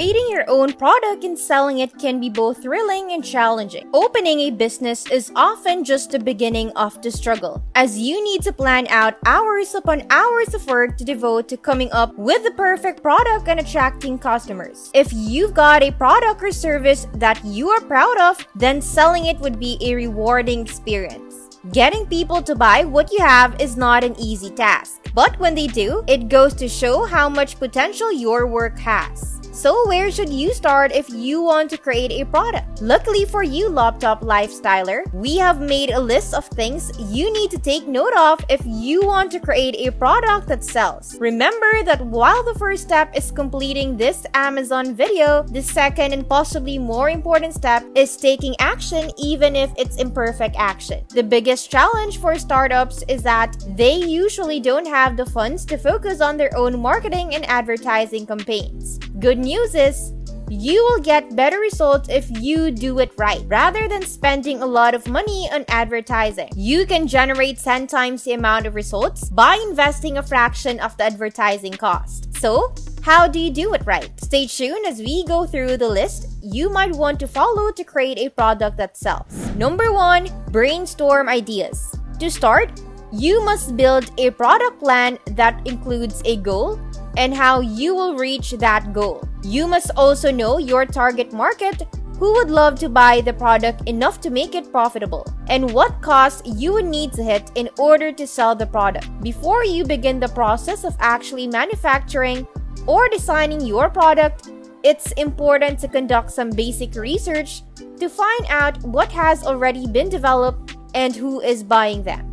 Creating your own product and selling it can be both thrilling and challenging. Opening a business is often just the beginning of the struggle, as you need to plan out hours upon hours of work to devote to coming up with the perfect product and attracting customers. If you've got a product or service that you are proud of, then selling it would be a rewarding experience. Getting people to buy what you have is not an easy task, but when they do, it goes to show how much potential your work has. So where should you start if you want to create a product? Luckily for you, laptop lifestyler, we have made a list of things you need to take note of if you want to create a product that sells. Remember that while the first step is completing this Amazon video, the second and possibly more important step is taking action even if it's imperfect action. The biggest challenge for startups is that they usually don't have the funds to focus on their own marketing and advertising campaigns. Good news is, you will get better results if you do it right. Rather than spending a lot of money on advertising, you can generate 10 times the amount of results by investing a fraction of the advertising cost. So, how do you do it right? Stay tuned as we go through the list you might want to follow to create a product that sells. Number 1, brainstorm ideas. To start, you must build a product plan that includes a goal and how you will reach that goal. You must also know your target market, who would love to buy the product enough to make it profitable, and what costs you would need to hit in order to sell the product. Before you begin the process of actually manufacturing or designing your product, it's important to conduct some basic research to find out what has already been developed and who is buying them.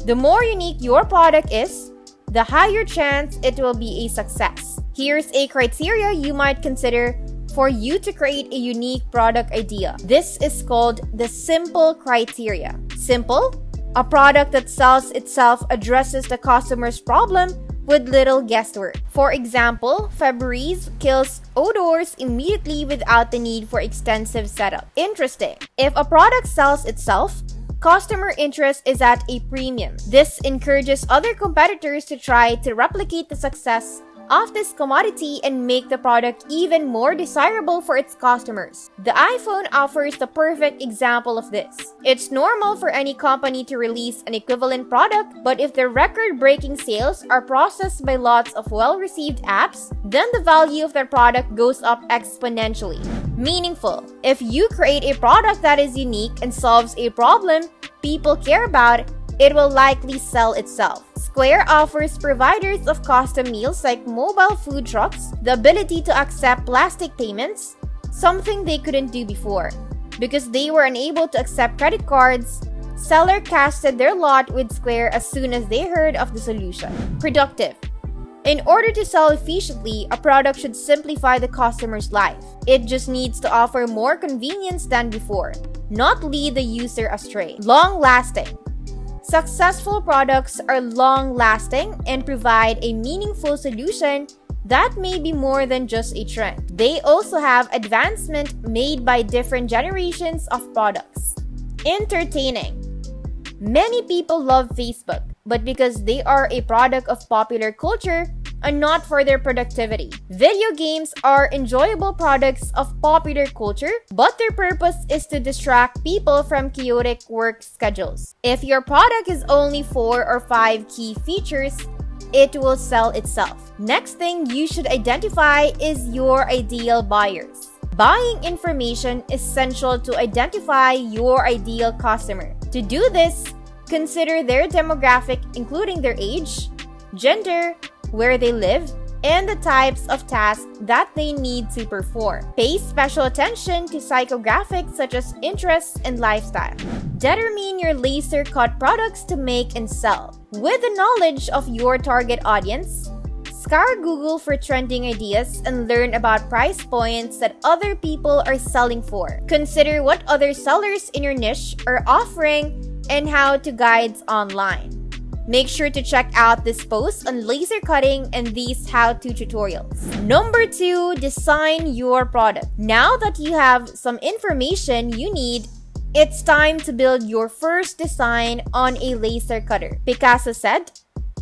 The more unique your product is, the higher chance it will be a success. Here's a criteria you might consider for you to create a unique product idea. This is called the simple criteria. Simple: a product that sells itself, addresses the customer's problem with little guesswork. For example, Febreze kills odors immediately without the need for extensive setup. Interesting. If a product sells itself, customer interest is at a premium. This encourages other competitors to try to replicate the success of this commodity and make the product even more desirable for its customers. The iPhone offers the perfect example of this. It's normal for any company to release an equivalent product, but if the record-breaking sales are processed by lots of well-received apps, then the value of their product goes up exponentially. Meaningful: if you create a product that is unique and solves a problem people care about, it will likely sell itself. Square offers providers of custom meals like mobile food trucks the ability to accept plastic payments, something they couldn't do before. Because they were unable to accept credit cards, seller casted their lot with Square as soon as they heard of the solution. Productive: in order to sell efficiently, a product should simplify the customer's life. It just needs to offer more convenience than before, not lead the user astray. Long-lasting: successful products are long-lasting and provide a meaningful solution that may be more than just a trend. They also have advancement made by different generations of products. Entertaining: many people love Facebook, but because they are a product of popular culture and not for their productivity. Video games are enjoyable products of popular culture, but their purpose is to distract people from chaotic work schedules. If your product has only 4 or 5 key features, it will sell itself. Next thing you should identify is your ideal buyers. Buying information is essential to identify your ideal customer. To do this, consider their demographic, including their age, gender, where they live, and the types of tasks that they need to perform. Pay special attention to psychographics such as interests and lifestyle. Determine your laser-cut products to make and sell. With the knowledge of your target audience, scour Google for trending ideas and learn about price points that other people are selling for. Consider what other sellers in your niche are offering and how to guides online. Make sure to check out this post on laser cutting and these how-to tutorials. Number 2, design your product. Now that you have some information you need, it's time to build your first design on a laser cutter. Picasso said,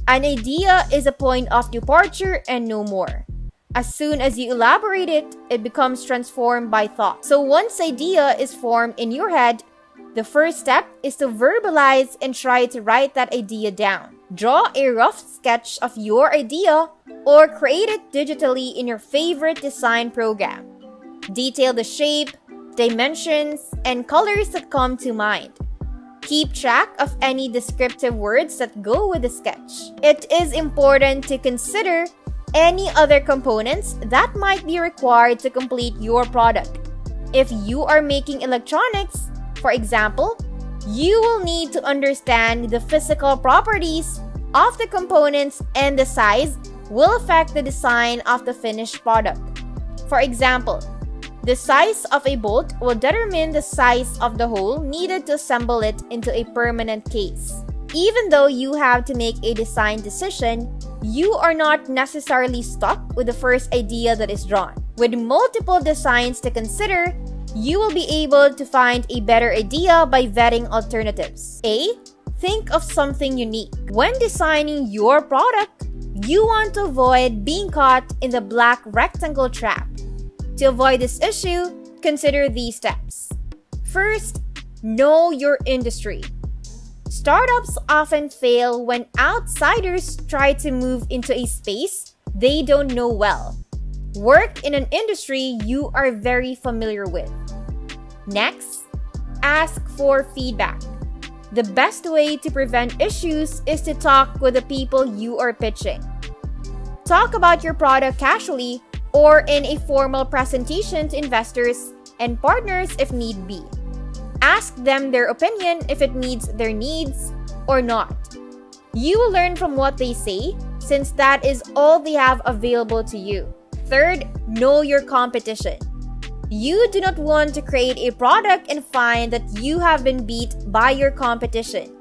"An idea is a point of departure and no more." As soon as you elaborate it, it becomes transformed by thought. So once idea is formed in your head, the first step is to verbalize and try to write that idea down. Draw a rough sketch of your idea or create it digitally in your favorite design program. Detail the shape, dimensions, and colors that come to mind. Keep track of any descriptive words that go with the sketch. It is important to consider any other components that might be required to complete your product. If you are making electronics, for example, you will need to understand the physical properties of the components, and the size will affect the design of the finished product. For example, the size of a bolt will determine the size of the hole needed to assemble it into a permanent case. Even though you have to make a design decision, you are not necessarily stuck with the first idea that is drawn. With multiple designs to consider, you will be able to find a better idea by vetting alternatives. A. Think of something unique. When designing your product, you want to avoid being caught in the black rectangle trap. To avoid this issue, consider these steps. First, know your industry. Startups often fail when outsiders try to move into a space they don't know well. Work in an industry you are very familiar with. Next, ask for feedback. The best way to prevent issues is to talk with the people you are pitching. Talk about your product casually or in a formal presentation to investors and partners if need be. Ask them their opinion if it meets their needs or not. You will learn from what they say, since that is all they have available to you. Third, know your competition. You do not want to create a product and find that you have been beat by your competition.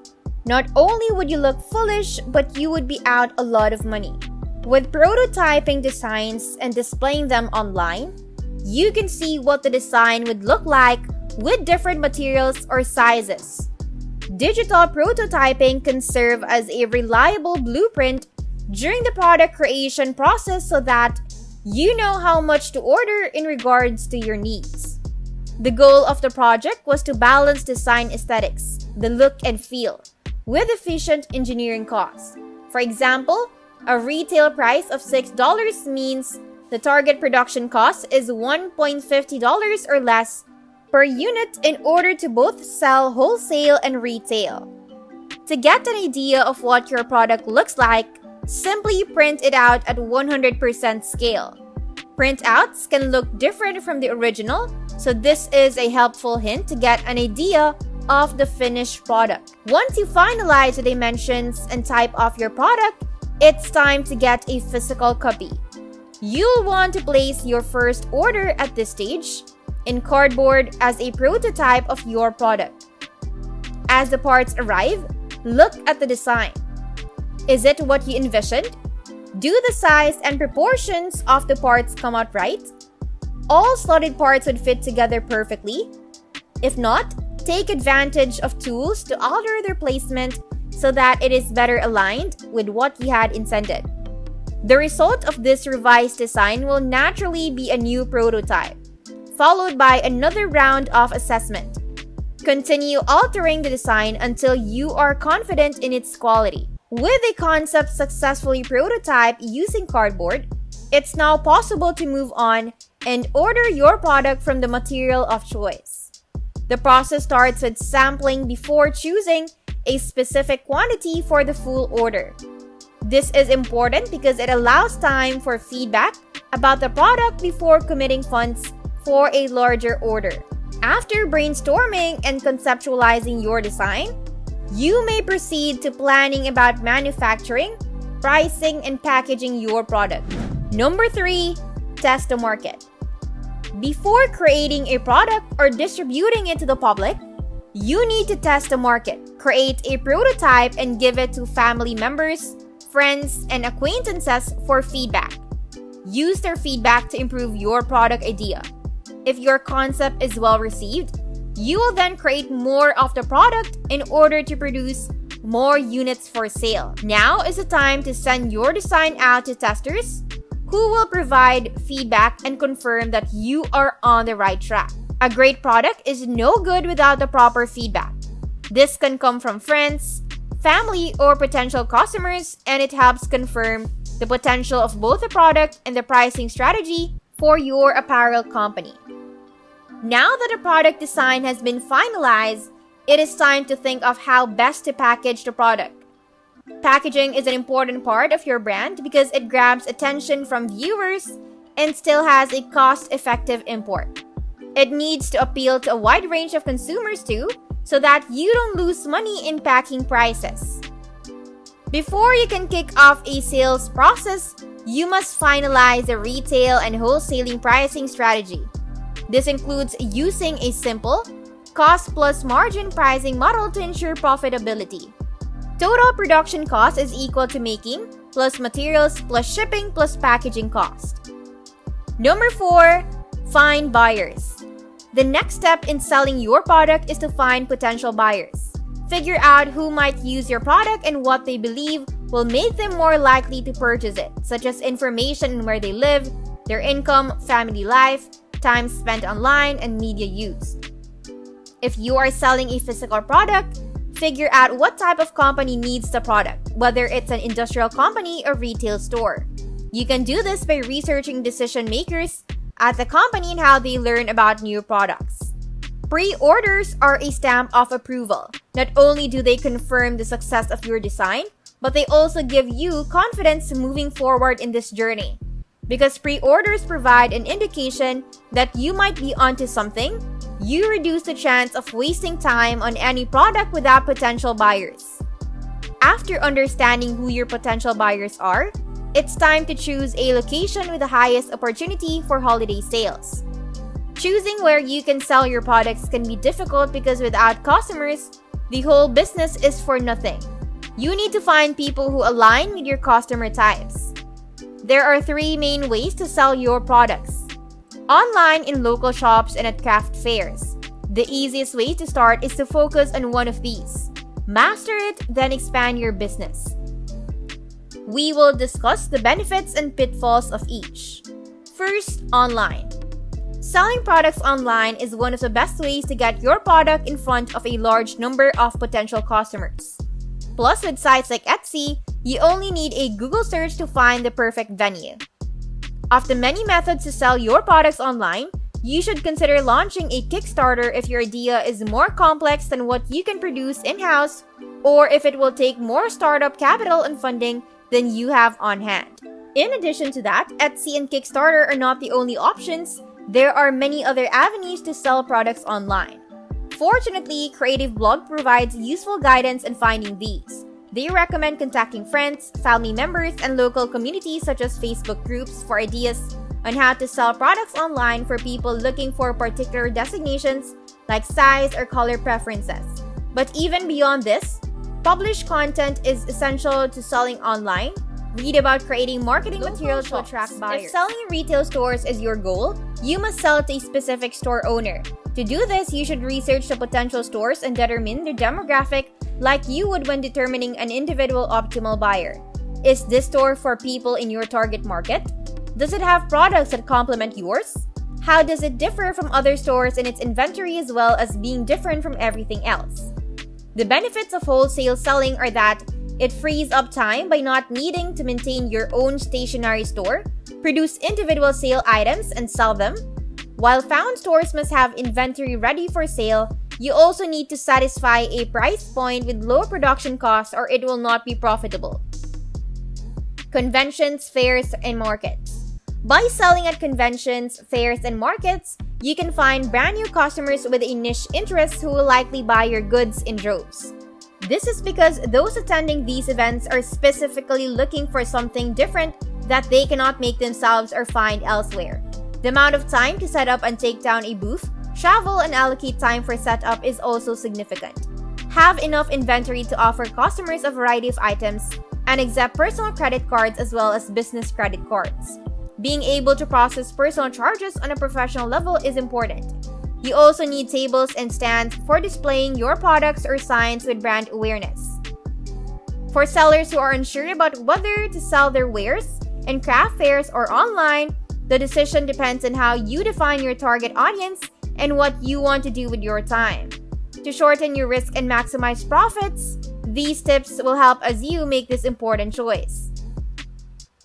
Not only would you look foolish, but you would be out a lot of money. With prototyping designs and displaying them online, you can see what the design would look like with different materials or sizes. Digital prototyping can serve as a reliable blueprint during the product creation process so that you know how much to order in regards to your needs. The goal of the project was to balance design aesthetics, the look and feel, with efficient engineering costs. For example, a retail price of $6 means the target production cost is $1.50 or less per unit in order to both sell wholesale and retail. To get an idea of what your product looks like, simply print it out at 100% scale. Printouts can look different from the original, so this is a helpful hint to get an idea of the finished product. Once you finalize the dimensions and type of your product, it's time to get a physical copy. You'll want to place your first order at this stage in cardboard as a prototype of your product. As the parts arrive, look at the design. Is it what you envisioned? Do the size and proportions of the parts come out right? All slotted parts would fit together perfectly. If not, take advantage of tools to alter their placement so that it is better aligned with what you had intended. The result of this revised design will naturally be a new prototype, followed by another round of assessment. Continue altering the design until you are confident in its quality. With a concept successfully prototyped using cardboard, it's now possible to move on and order your product from the material of choice. The process starts with sampling before choosing a specific quantity for the full order. This is important because it allows time for feedback about the product before committing funds for a larger order. After brainstorming and conceptualizing your design, you may proceed to planning about manufacturing, pricing, and packaging your product. Number 3, test the market. Before creating a product or distributing it to the public, you need to test the market. Create a prototype and give it to family members, friends, and acquaintances for feedback. Use their feedback to improve your product idea. If your concept is well received, you will then create more of the product in order to produce more units for sale. Now is the time to send your design out to testers who will provide feedback and confirm that you are on the right track. A great product is no good without the proper feedback. This can come from friends, family, or potential customers, and it helps confirm the potential of both the product and the pricing strategy for your apparel company. Now that the product design has been finalized, it is time to think of how best to package the product. Packaging is an important part of your brand because it grabs attention from viewers and still has a cost-effective import. It needs to appeal to a wide range of consumers too, so that you don't lose money in packing prices. Before you can kick off a sales process, you must finalize the retail and wholesaling pricing strategy. This includes using a simple, cost plus margin pricing model to ensure profitability. Total production cost is equal to making, plus materials, plus shipping, plus packaging cost. Number 4, find buyers. The next step in selling your product is to find potential buyers. Figure out who might use your product and what they believe will make them more likely to purchase it, such as information on where they live, their income, family life, time spent online, and media use. If you are selling a physical product, figure out what type of company needs the product, whether it's an industrial company or retail store. You can do this by researching decision makers at the company and how they learn about new products. Pre-orders are a stamp of approval. Not only do they confirm the success of your design, but they also give you confidence moving forward in this journey. Because pre-orders provide an indication that you might be onto something, you reduce the chance of wasting time on any product without potential buyers. After understanding who your potential buyers are, it's time to choose a location with the highest opportunity for holiday sales. Choosing where you can sell your products can be difficult because without customers, the whole business is for nothing. You need to find people who align with your customer types. There are 3 main ways to sell your products: online, in local shops, and at craft fairs. The easiest way to start is to focus on one of these. Master it, then expand your business. We will discuss the benefits and pitfalls of each. First, online. Selling products online is one of the best ways to get your product in front of a large number of potential customers. Plus, with sites like Etsy, you only need a Google search to find the perfect venue. Of the many methods to sell your products online, you should consider launching a Kickstarter if your idea is more complex than what you can produce in-house, or if it will take more startup capital and funding than you have on hand. In addition to that, Etsy and Kickstarter are not the only options. There are many other avenues to sell products online. Fortunately, Creative Blog provides useful guidance in finding these. They recommend contacting friends, family members, and local communities such as Facebook groups for ideas on how to sell products online for people looking for particular designations like size or color preferences. But even beyond this, published content is essential to selling online. Read about creating marketing materials to attract buyers. If selling in retail stores is your goal, you must sell to a specific store owner. To do this, you should research the potential stores and determine their demographic like you would when determining an individual optimal buyer. Is this store for people in your target market? Does it have products that complement yours? How does it differ from other stores in its inventory as well as being different from everything else? The benefits of wholesale selling are that it frees up time by not needing to maintain your own stationary store, produce individual sale items, and sell them. While found stores must have inventory ready for sale, you also need to satisfy a price point with low production costs or it will not be profitable. Conventions, fairs, and markets. By selling at conventions, fairs, and markets, you can find brand new customers with a niche interest who will likely buy your goods in droves. This is because those attending these events are specifically looking for something different that they cannot make themselves or find elsewhere. The amount of time to set up and take down a booth, travel, and allocate time for setup is also significant. Have enough inventory to offer customers a variety of items and accept personal credit cards as well as business credit cards. Being able to process personal charges on a professional level is important. You also need tables and stands for displaying your products or signs with brand awareness. For sellers who are unsure about whether to sell their wares in craft fairs, or online, the decision depends on how you define your target audience and what you want to do with your time. To shorten your risk and maximize profits, these tips will help as you make this important choice.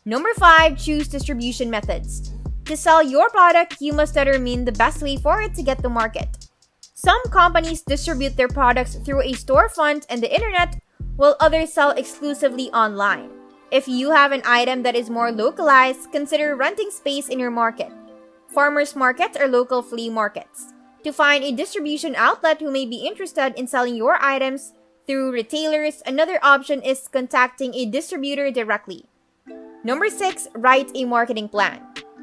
Number 5, choose distribution methods. To sell your product, you must determine the best way for it to get to market. Some companies distribute their products through a storefront and the internet, while others sell exclusively online. If you have an item that is more localized, consider renting space in your market. Farmers markets or local flea markets. To find a distribution outlet who may be interested in selling your items through retailers, another option is contacting a distributor directly. Number 6, write a marketing plan.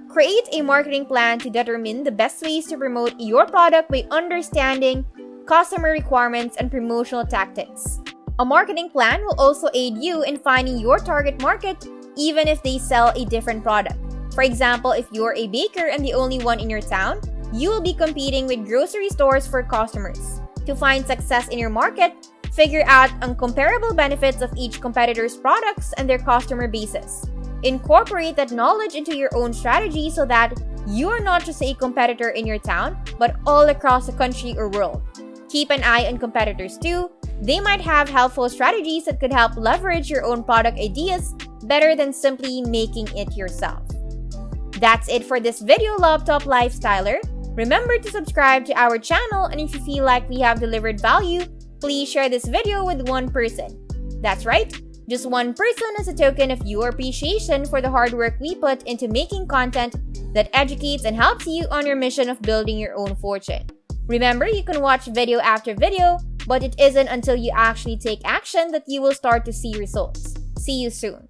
Create a marketing plan to determine the best ways to promote your product by understanding customer requirements and promotional tactics. A marketing plan will also aid you in finding your target market even if they sell a different product. For example, if you're a baker and the only one in your town, you will be competing with grocery stores for customers. To find success in your market, figure out uncomparable benefits of each competitor's products and their customer bases. Incorporate that knowledge into your own strategy so that you are not just a competitor in your town, but all across the country or world. Keep an eye on competitors too. They might have helpful strategies that could help leverage your own product ideas better than simply making it yourself. That's it for this video, Laptop Lifestyler. Remember to subscribe to our channel, and if you feel like we have delivered value, please share this video with one person. That's right, just one person as a token of your appreciation for the hard work we put into making content that educates and helps you on your mission of building your own fortune. Remember, you can watch video after video, but it isn't until you actually take action that you will start to see results. See you soon.